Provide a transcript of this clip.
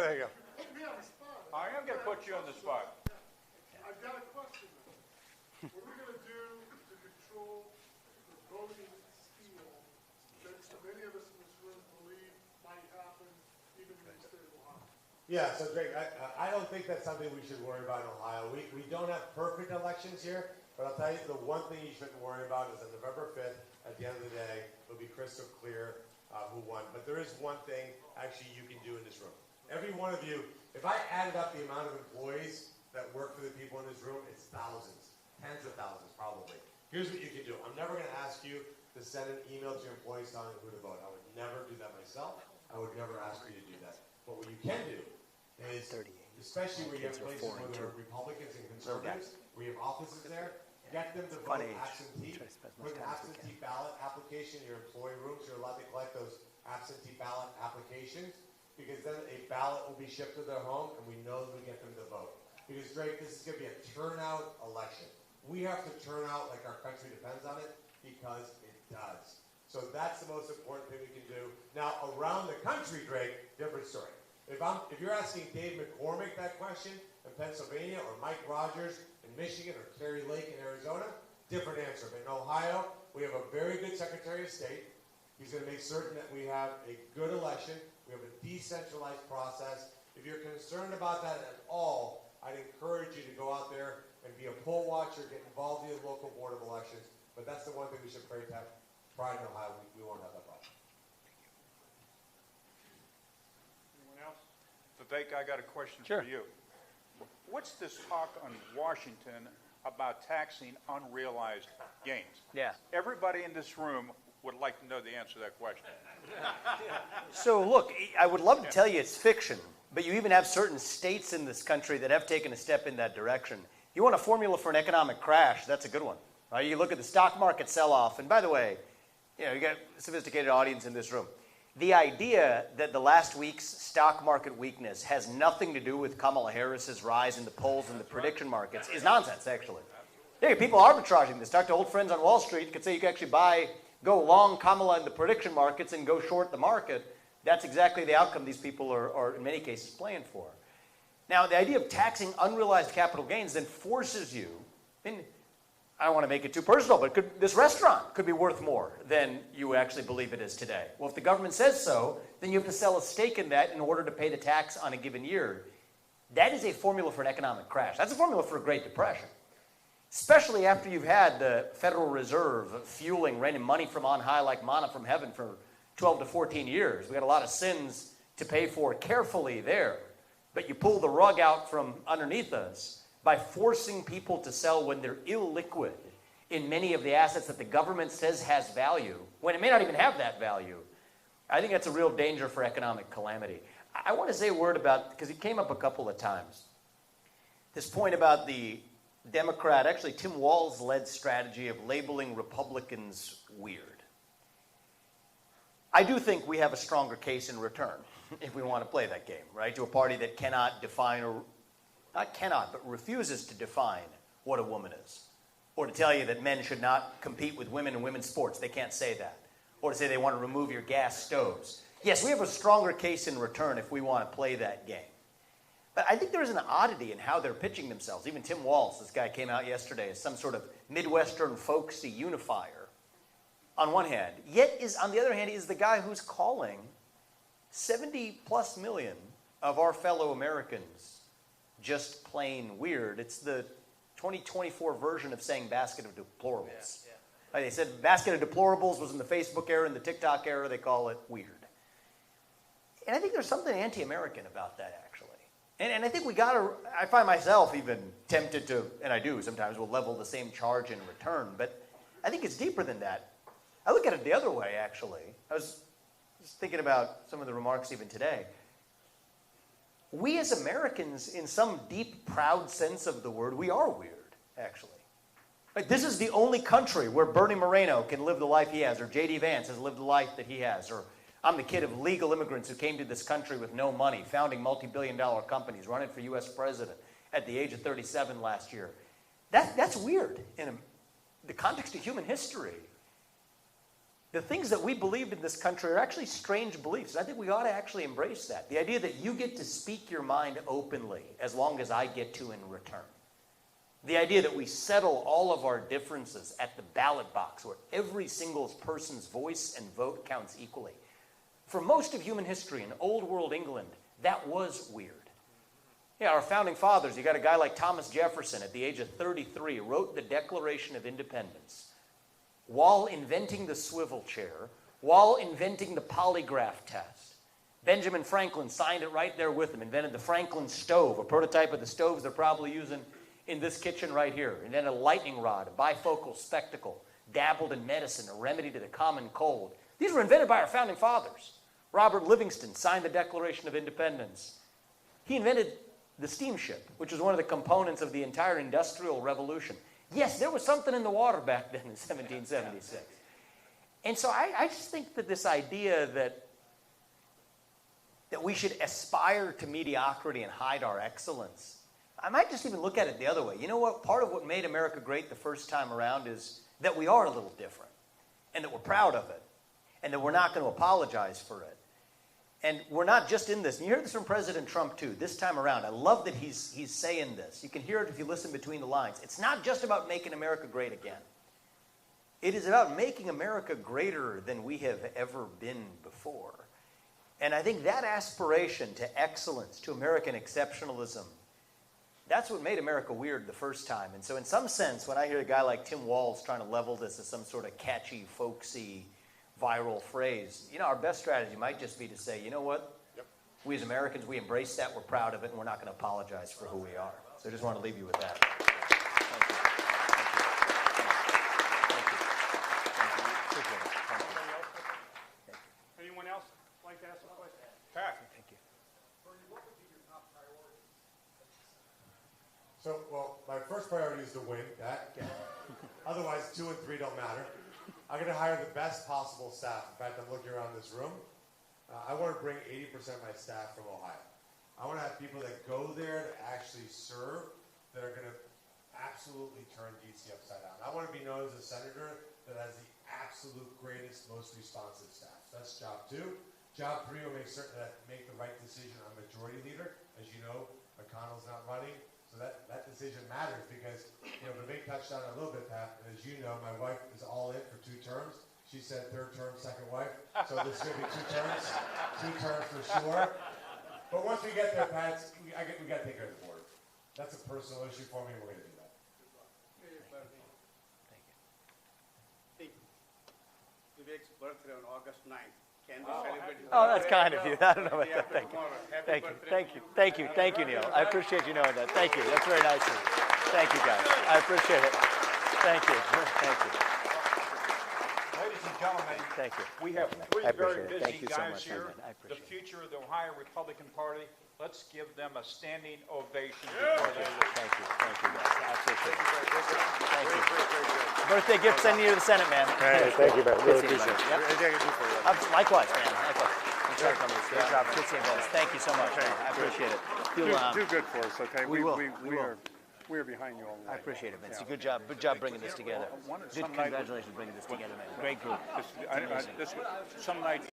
there you go. Put me on the spot. I am going to put you on the spot. I've got a question though. What are we going to do to control the voting steal that so many of us in this room believe might happen even in the state of Ohio? Yeah, so Drake, I don't think that's something we should worry about in Ohio. We don't have perfect elections here, but I'll tell you the one thing you shouldn't worry about is on November 5th, at the end of the day, it'll be crystal clear who won. But there is one thing actually you can do in this room. Every one of you, if I added up the amount of employees that work for the people in this room, it's thousands, tens of thousands probably. Here's what you can do. I'm never going to ask you to send an email to your employees telling them who to vote. I would never do that myself. I would never ask you to do that. But what you can do is, especially where you have places where there are Republicans and conservatives, where you have offices there, get them to vote absentee. Put an absentee ballot application in your employee rooms. You're allowed to collect those absentee ballot applications because then a ballot will be shipped to their home and we know that we get them to vote. Because, Drake, this is going to be a turnout election. We have to turn out like our country depends on it because it does. So that's the most important thing we can do. Now, around the country, Drake, different story. If you're asking Dave McCormick that question in Pennsylvania or Mike Rogers in Michigan or Kerry Lake in Arizona, different answer. But in Ohio, we have a very good Secretary of State. He's going to make certain that we have a good election. We have a decentralized process. If you're concerned about that at all, I'd encourage you to go out there and be a poll watcher, get involved in the local board of elections. But that's the one thing we should pray to have. Pride in Ohio, we won't have that problem. Anyone else? Vivek, I got a question Sure. for you. What's this talk on Washington about taxing unrealized gains? Yeah. Everybody in this room would like to know the answer to that question. So look, I would love to tell you it's fiction, but you even have certain states in this country that have taken a step in that direction. You want a formula for an economic crash, that's a good one. Right? You look at the stock market sell-off, and by the way, you got a sophisticated audience in this room. The idea that the last week's stock market weakness has nothing to do with Kamala Harris's rise in the polls and the prediction markets is nonsense, actually. Yeah, people arbitraging this. Talk to old friends on Wall Street. You could say you can actually go long Kamala in the prediction markets and go short the market. That's exactly the outcome these people are in many cases playing for. Now, the idea of taxing unrealized capital gains then forces you, I don't want to make it too personal, but this restaurant could be worth more than you actually believe it is today. Well, if the government says so, then you have to sell a stake in that in order to pay the tax on a given year. That is a formula for an economic crash. That's a formula for a Great Depression. Especially after you've had the Federal Reserve fueling, raining money from on high like manna from heaven for 12 to 14 years. We got a lot of sins to pay for carefully there. But you pull the rug out from underneath us by forcing people to sell when they're illiquid in many of the assets that the government says has value, when it may not even have that value. I think that's a real danger for economic calamity. I want to say a word about, because it came up a couple of times, this point about the Democrat, actually Tim Walz-led strategy of labeling Republicans weird. I do think we have a stronger case in return if we want to play that game, right? To a party that cannot define, or not cannot, but refuses to define what a woman is. Or to tell you that men should not compete with women in women's sports. They can't say that. Or to say they want to remove your gas stoves. Yes, we have a stronger case in return if we want to play that game. But I think there is an oddity in how they're pitching themselves. Even Tim Walz, this guy came out yesterday as some sort of Midwestern folksy unifier on one hand. Yet, on the other hand, is the guy who's calling 70 plus million of our fellow Americans just plain weird. It's the 2024 version of saying basket of deplorables. Yeah. Like they said basket of deplorables was in the Facebook era and the TikTok era. They call it weird. And I think there's something anti-American about that, actually. And I think I find myself even tempted to, and I do sometimes, will level the same charge in return. But I think it's deeper than that. I look at it the other way, actually. I was just thinking about some of the remarks even today. We as Americans, in some deep, proud sense of the word, we are weird, actually. Like, this is the only country where Bernie Moreno can live the life he has, or J.D. Vance has lived the life that he has, or I'm the kid of legal immigrants who came to this country with no money, founding multi-billion-dollar companies, running for U.S. president at the age of 37 last year. That's weird in the context of human history. the things that we believe in this country are actually strange beliefs. I think we ought to actually embrace that. The idea that you get to speak your mind openly as long as I get to in return. The idea that we settle all of our differences at the ballot box where every single person's voice and vote counts equally. For most of human history in old world England, that was weird. Yeah, our founding fathers, you got a guy like Thomas Jefferson at the age of 33 wrote the Declaration of Independence while inventing the swivel chair, while inventing the polygraph test. Benjamin Franklin signed it right there with him, invented the Franklin stove, a prototype of the stoves they're probably using in this kitchen right here. Invented a lightning rod, a bifocal spectacle, dabbled in medicine, a remedy to the common cold. These were invented by our founding fathers. Robert Livingston signed the Declaration of Independence. He invented the steamship, which was one of the components of the entire Industrial Revolution. Yes, there was something in the water back then in 1776. And so I just think that this idea that we should aspire to mediocrity and hide our excellence, I might just even look at it the other way. You know what? Part of what made America great the first time around is that we are a little different, and that we're proud of it, and that we're not going to apologize for it. And we're not just in this. And you hear this from President Trump, too, this time around. I love that he's saying this. You can hear it if you listen between the lines. It's not just about making America great again. It is about making America greater than we have ever been before. And I think that aspiration to excellence, to American exceptionalism, that's what made America weird the first time. And so in some sense, when I hear a guy like Tim Walz trying to level this as some sort of catchy, folksy, viral phrase, our best strategy might just be to say, you know what? Yep. We as Americans, we embrace that, we're proud of it, and we're not going to apologize for who we are. So I just want to leave you with that. Thank you. Anyone else like to ask a question? Pat. Thank you. What would be your top priority? So, well, my first priority is to win that. Otherwise, 2 and 3 don't matter. I'm going to hire the best possible staff. In fact, I'm looking around this room. I want to bring 80% of my staff from Ohio. I want to have people that go there to actually serve, that are going to absolutely turn D.C. upside down. I want to be known as a senator that has the absolute greatest, most responsive staff. That's job 2. Job 3 will make certain that I make the right decision on majority leader. As you know, McConnell's not running. So that decision matters because, Vivek touched on it a little bit, Pat, and as you know, my wife is all in for 2 terms. She said 3rd term, 2nd wife. So this is going to be 2 terms. 2 terms for sure. But once we get there, Pat, we got to take care of the board. That's a personal issue for me, and we're going to do that. Thank you. Vivek's birthday on August 9th. Can we celebrate? Oh, that's kind of you. I don't know about that. Thank you. Tomorrow. Thank you. Thank you. Thank you. Thank you, Neil. I appreciate you knowing that. Thank you. That's very nice of you. Thank you, guys. I appreciate it. Thank you. Thank you. Ladies and gentlemen, Thank you. we have 3 I very appreciate it. busy Thank you so guys much, here. man. I The appreciate it. future of the Ohio Republican Party. Let's give them a standing ovation. Thank you. Thank you. Thank you, guys. I appreciate it. Thank you. Birthday gift sending you to the Senate, man. Hey, thank you, man. Really Good seeing appreciate you, it. buddy. Yep. Likewise, man. Likewise. Good job. Good seeing you, guys. Thank you so much, man. I appreciate it. Do good for us, okay? We will. We are behind you all the way. I appreciate it, Vince. Good job. Good job bringing this together. Good. Congratulations bringing this together, man. Great group. Some night